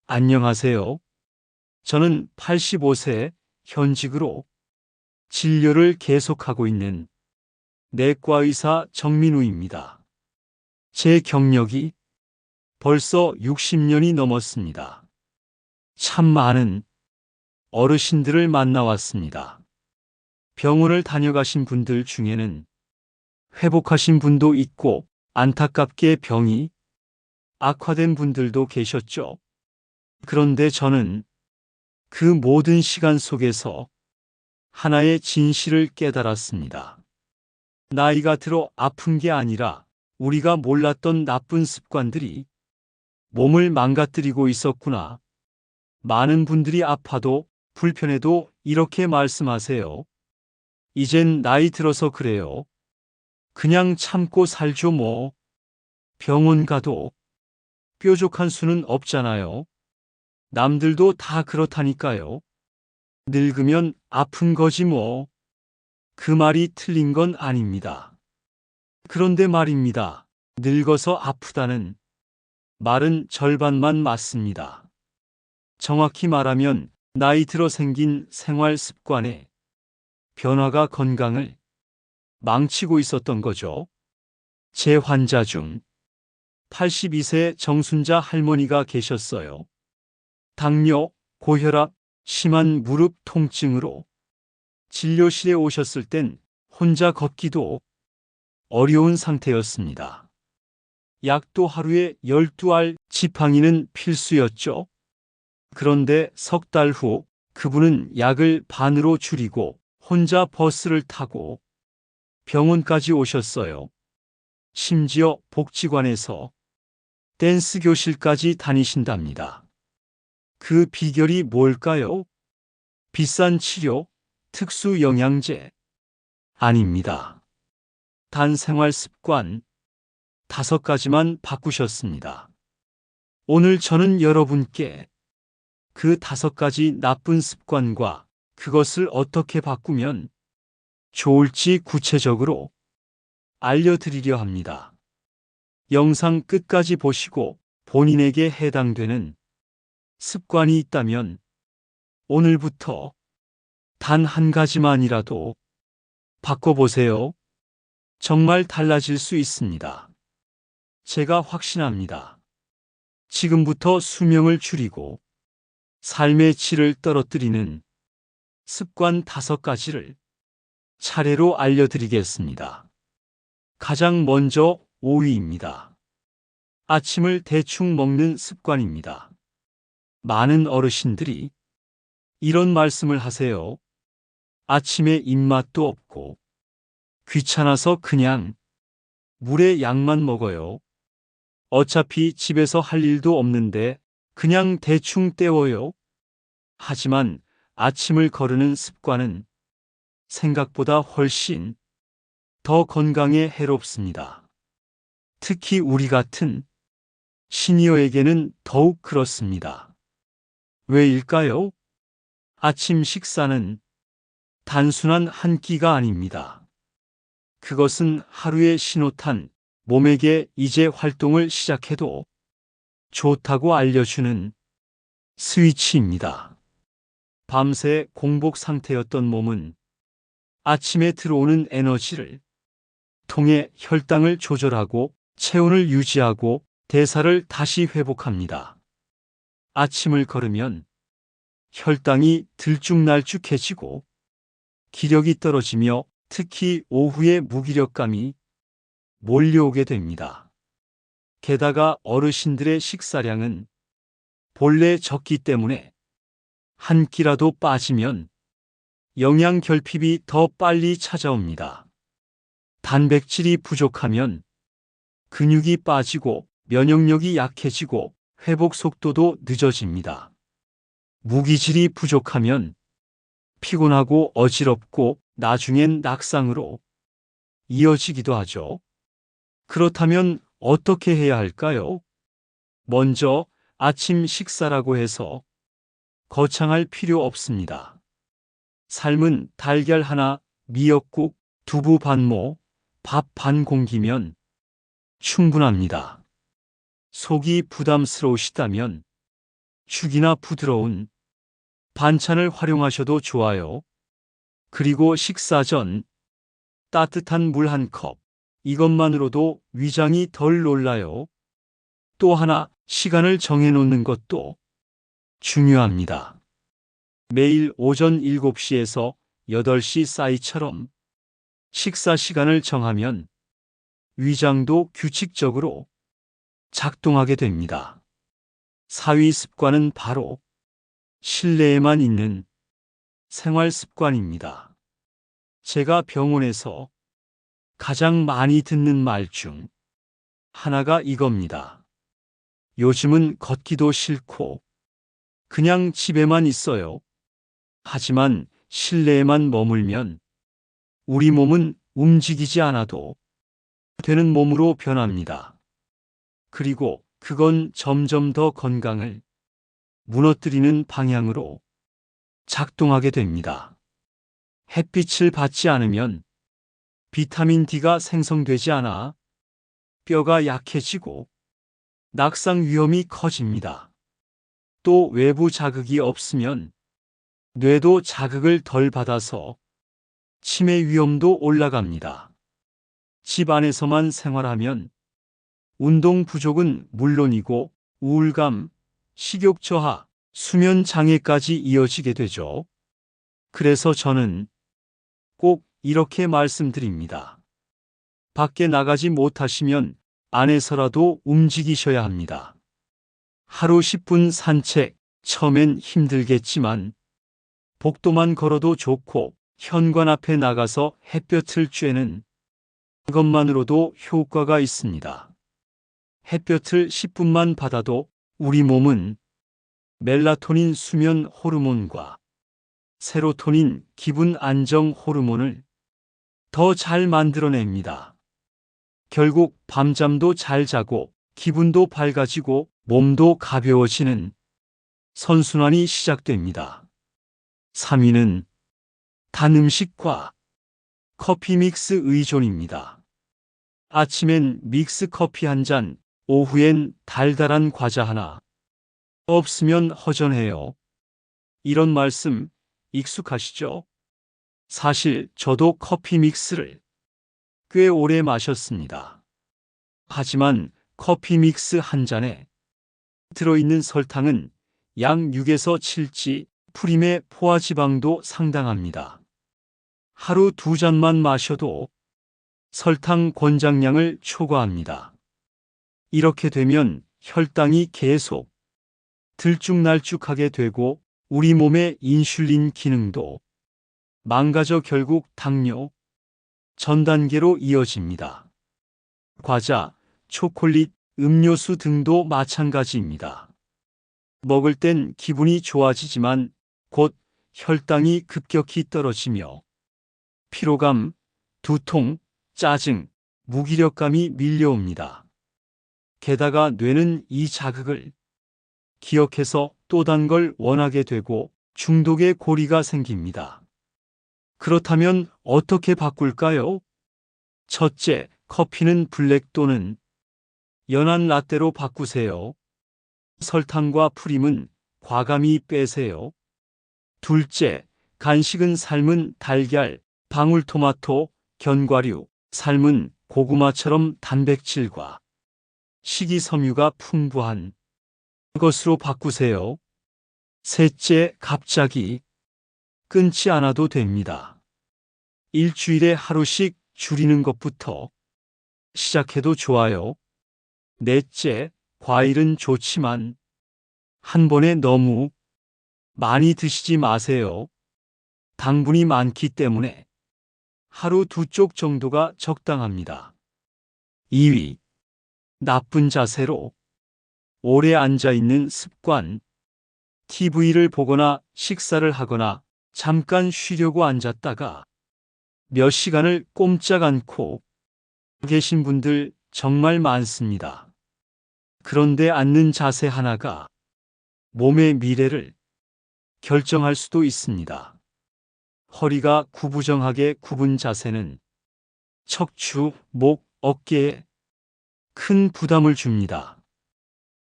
안녕하세요. 저는 85세 현직으로 진료를 계속하고 있는 내과의사 정민우입니다. 제 경력이 벌써 60년이 넘었습니다. 참 많은 어르신들을 만나왔습니다. 병원을 다녀가신 분들 중에는 회복하신 분도 있고 안타깝게 병이 악화된 분들도 계셨죠. 그런데 저는 그 모든 시간 속에서 하나의 진실을 깨달았습니다. 나이가 들어 아픈 게 아니라 우리가 몰랐던 나쁜 습관들이 몸을 망가뜨리고 있었구나. 많은 분들이 아파도 불편해도 이렇게 말씀하세요. 이젠 나이 들어서 그래요. 그냥 참고 살죠 뭐. 병원 가도 뾰족한 수는 없잖아요. 남들도 다 그렇다니까요. 늙으면 아픈 거지 뭐. 그 말이 틀린 건 아닙니다. 그런데 말입니다. 늙어서 아프다는 말은 절반만 맞습니다. 정확히 말하면 나이 들어 생긴 생활 습관의 변화가 건강을 망치고 있었던 거죠. 제 환자 중 82세 정순자 할머니가 계셨어요. 당뇨, 고혈압, 심한 무릎 통증으로 진료실에 오셨을 땐 혼자 걷기도 어려운 상태였습니다. 약도 하루에 12알 지팡이는 필수였죠. 그런데 석 달 후 그분은 약을 반으로 줄이고 혼자 버스를 타고 병원까지 오셨어요. 심지어 복지관에서 댄스 교실까지 다니신답니다. 그 비결이 뭘까요? 비싼 치료, 특수 영양제? 아닙니다. 단 생활 습관 5가지만 바꾸셨습니다. 오늘 저는 여러분께 그 5가지 나쁜 습관과 그것을 어떻게 바꾸면 좋을지 구체적으로 알려드리려 합니다. 영상 끝까지 보시고 본인에게 해당되는 습관이 있다면 오늘부터 단 한 가지만이라도 바꿔보세요. 정말 달라질 수 있습니다. 제가 확신합니다. 지금부터 수명을 줄이고 삶의 질을 떨어뜨리는 습관 5가지를 차례로 알려드리겠습니다. 가장 먼저 5위입니다. 아침을 대충 먹는 습관입니다. 많은 어르신들이 이런 말씀을 하세요. 아침에 입맛도 없고 귀찮아서 그냥 물에 약만 먹어요. 어차피 집에서 할 일도 없는데 그냥 대충 때워요. 하지만 아침을 거르는 습관은 생각보다 훨씬 더 건강에 해롭습니다. 특히 우리 같은 시니어에게는 더욱 그렇습니다. 왜일까요? 아침 식사는 단순한 한 끼가 아닙니다. 그것은 하루의 신호탄, 몸에게 이제 활동을 시작해도 좋다고 알려주는 스위치입니다. 밤새 공복 상태였던 몸은 아침에 들어오는 에너지를 통해 혈당을 조절하고 체온을 유지하고 대사를 다시 회복합니다. 아침을 걸으면 혈당이 들쭉날쭉해지고 기력이 떨어지며 특히 오후에 무기력감이 몰려오게 됩니다. 게다가 어르신들의 식사량은 본래 적기 때문에 한 끼라도 빠지면 영양 결핍이 더 빨리 찾아옵니다. 단백질이 부족하면 근육이 빠지고 면역력이 약해지고 회복 속도도 늦어집니다. 무기질이 부족하면 피곤하고 어지럽고 나중엔 낙상으로 이어지기도 하죠. 그렇다면 어떻게 해야 할까요? 먼저 아침 식사라고 해서 거창할 필요 없습니다. 삶은 달걀 하나, 미역국, 두부 반모, 밥 반 공기면 충분합니다. 속이 부담스러우시다면 죽이나 부드러운 반찬을 활용하셔도 좋아요. 그리고 식사 전 따뜻한 물 한 컵. 이것만으로도 위장이 덜 놀라요. 또 하나, 시간을 정해놓는 것도 중요합니다. 매일 오전 7시에서 8시 사이처럼 식사 시간을 정하면 위장도 규칙적으로 작동하게 됩니다. 4위 습관은 바로 실내에만 있는 생활 습관입니다. 제가 병원에서 가장 많이 듣는 말 중 하나가 이겁니다. 요즘은 걷기도 싫고 그냥 집에만 있어요. 하지만 실내에만 머물면 우리 몸은 움직이지 않아도 되는 몸으로 변합니다. 그리고 그건 점점 더 건강을 무너뜨리는 방향으로 작동하게 됩니다. 햇빛을 받지 않으면 비타민 D가 생성되지 않아 뼈가 약해지고 낙상 위험이 커집니다. 또 외부 자극이 없으면 뇌도 자극을 덜 받아서 치매 위험도 올라갑니다. 집 안에서만 생활하면 운동 부족은 물론이고 우울감, 식욕 저하, 수면 장애까지 이어지게 되죠. 그래서 저는 꼭 이렇게 말씀드립니다. 밖에 나가지 못하시면 안에서라도 움직이셔야 합니다. 하루 10분 산책, 처음엔 힘들겠지만 복도만 걸어도 좋고 현관 앞에 나가서 햇볕을 쬐는 것만으로도 효과가 있습니다. 햇볕을 10분만 받아도 우리 몸은 멜라토닌 수면 호르몬과 세로토닌 기분 안정 호르몬을 더 잘 만들어냅니다. 결국 밤잠도 잘 자고 기분도 밝아지고 몸도 가벼워지는 선순환이 시작됩니다. 3위는 단 음식과 커피 믹스 의존입니다. 아침엔 믹스 커피 한 잔, 오후엔 달달한 과자 하나. 없으면 허전해요. 이런 말씀 익숙하시죠? 사실 저도 커피 믹스를 꽤 오래 마셨습니다. 하지만 커피 믹스 한 잔에 들어있는 설탕은 약 6에서 7지, 프림의 포화지방도 상당합니다. 하루 2잔만 마셔도 설탕 권장량을 초과합니다. 이렇게 되면 혈당이 계속 들쭉날쭉하게 되고 우리 몸의 인슐린 기능도 망가져 결국 당뇨 전 단계로 이어집니다. 과자, 초콜릿, 음료수 등도 마찬가지입니다. 먹을 땐 기분이 좋아지지만 곧 혈당이 급격히 떨어지며 피로감, 두통, 짜증, 무기력감이 밀려옵니다. 게다가 뇌는 이 자극을 기억해서 또 단 걸 원하게 되고 중독의 고리가 생깁니다. 그렇다면 어떻게 바꿀까요? 첫째, 커피는 블랙 또는 연한 라떼로 바꾸세요. 설탕과 프림은 과감히 빼세요. 둘째, 간식은 삶은 달걀, 방울토마토, 견과류, 삶은 고구마처럼 단백질과 식이섬유가 풍부한 것으로 바꾸세요. 셋째, 갑자기 끊지 않아도 됩니다. 일주일에 하루씩 줄이는 것부터 시작해도 좋아요. 넷째, 과일은 좋지만 한 번에 너무 많이 드시지 마세요. 당분이 많기 때문에 하루 2쪽 정도가 적당합니다. 2위, 나쁜 자세로 오래 앉아 있는 습관. TV를 보거나 식사를 하거나 잠깐 쉬려고 앉았다가 몇 시간을 꼼짝 않고 계신 분들 정말 많습니다. 그런데 앉는 자세 하나가 몸의 미래를 결정할 수도 있습니다. 허리가 구부정하게 굽은 자세는 척추, 목, 어깨에 큰 부담을 줍니다.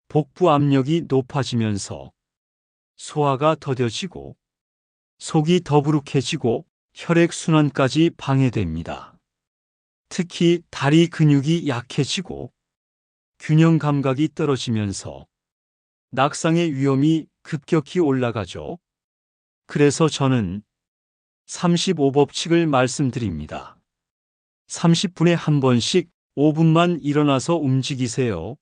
복부 압력이 높아지면서 소화가 더뎌지고 속이 더부룩해지고 혈액순환까지 방해됩니다. 특히 다리 근육이 약해지고 균형 감각이 떨어지면서 낙상의 위험이 급격히 올라가죠. 그래서 저는 35법칙을 말씀드립니다. 30분에 한 번씩 5분만 일어나서 움직이세요.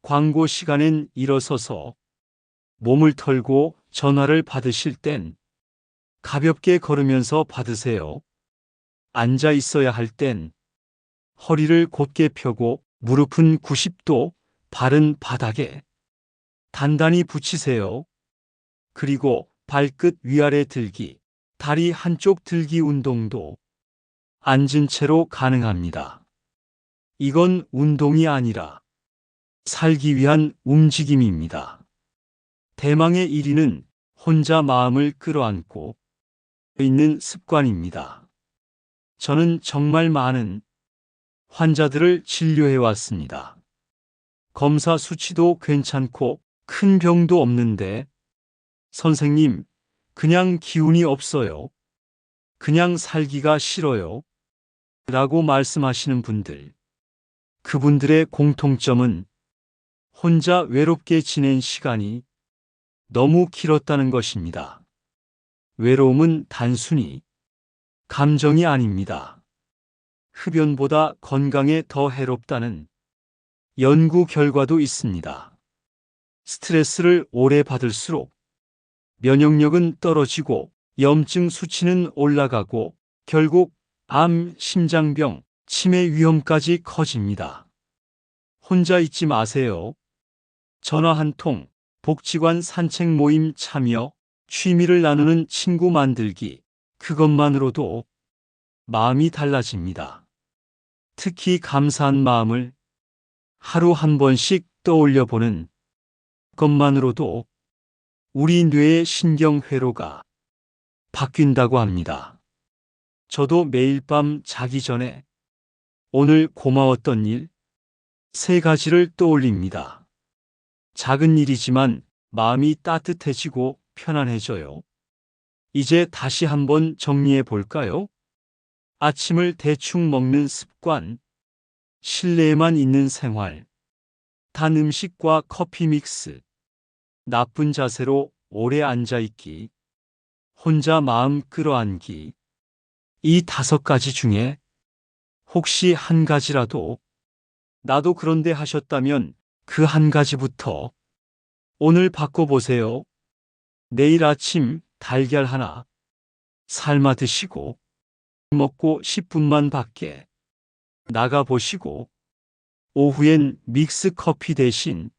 광고 시간엔 일어서서 몸을 털고 전화를 받으실 땐 가볍게 걸으면서 받으세요. 앉아 있어야 할 땐 허리를 곧게 펴고 무릎은 90도, 발은 바닥에 단단히 붙이세요. 그리고 발끝 위아래 들기, 다리 한쪽 들기 운동도 앉은 채로 가능합니다. 이건 운동이 아니라 살기 위한 움직임입니다. 대망의 1위는 혼자 마음을 끌어안고 있는 습관입니다. 저는 정말 많은 환자들을 진료해 왔습니다. 검사 수치도 괜찮고 큰 병도 없는데 선생님, 그냥 기운이 없어요. 그냥 살기가 싫어요. 라고 말씀하시는 분들. 그분들의 공통점은 혼자 외롭게 지낸 시간이 너무 길었다는 것입니다. 외로움은 단순히 감정이 아닙니다. 흡연보다 건강에 더 해롭다는 연구 결과도 있습니다. 스트레스를 오래 받을수록 면역력은 떨어지고 염증 수치는 올라가고 결국 암, 심장병, 치매 위험까지 커집니다. 혼자 있지 마세요. 전화 한 통, 복지관 산책 모임 참여, 취미를 나누는 친구 만들기, 그것만으로도 마음이 달라집니다. 특히 감사한 마음을 하루 한 번씩 떠올려 보는 것만으로도 우리 뇌의 신경회로가 바뀐다고 합니다. 저도 매일 밤 자기 전에 오늘 고마웠던 일 3가지를 떠올립니다. 작은 일이지만 마음이 따뜻해지고 편안해져요. 이제 다시 한번 정리해 볼까요? 아침을 대충 먹는 습관, 실내에만 있는 생활, 단 음식과 커피 믹스, 나쁜 자세로 오래 앉아있기, 혼자 마음 끌어안기. 이 5가지 중에 혹시 한 가지라도 나도 그런데 하셨다면 그 한 가지부터 오늘 바꿔보세요. 내일 아침 달걀 하나 삶아 드시고 먹고 10분만 밖에 나가보시고 오후엔 믹스 커피 대신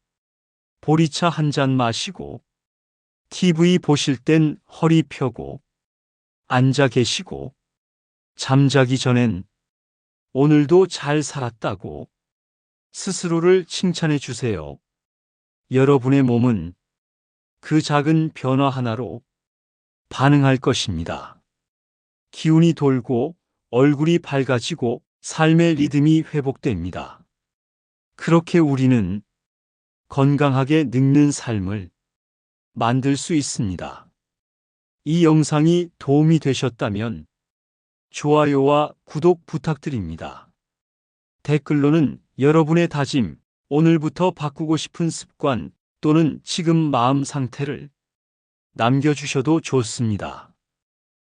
보리차 한 잔 마시고 TV 보실 땐 허리 펴고 앉아 계시고 잠자기 전엔 오늘도 잘 살았다고 스스로를 칭찬해 주세요. 여러분의 몸은 그 작은 변화 하나로 반응할 것입니다. 기운이 돌고 얼굴이 밝아지고 삶의 리듬이 회복됩니다. 그렇게 우리는 건강하게 늙는 삶을 만들 수 있습니다. 이 영상이 도움이 되셨다면 좋아요와 구독 부탁드립니다. 댓글로는 여러분의 다짐, 오늘부터 바꾸고 싶은 습관 또는 지금 마음 상태를 남겨주셔도 좋습니다.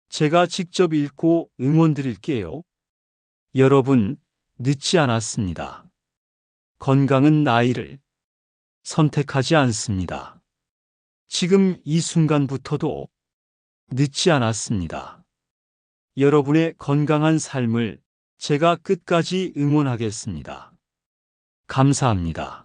제가 직접 읽고 응원드릴게요. 여러분, 늦지 않았습니다. 건강은 나이를 선택하지 않습니다. 지금 이 순간부터도 늦지 않았습니다. 여러분의 건강한 삶을 제가 끝까지 응원하겠습니다. 감사합니다.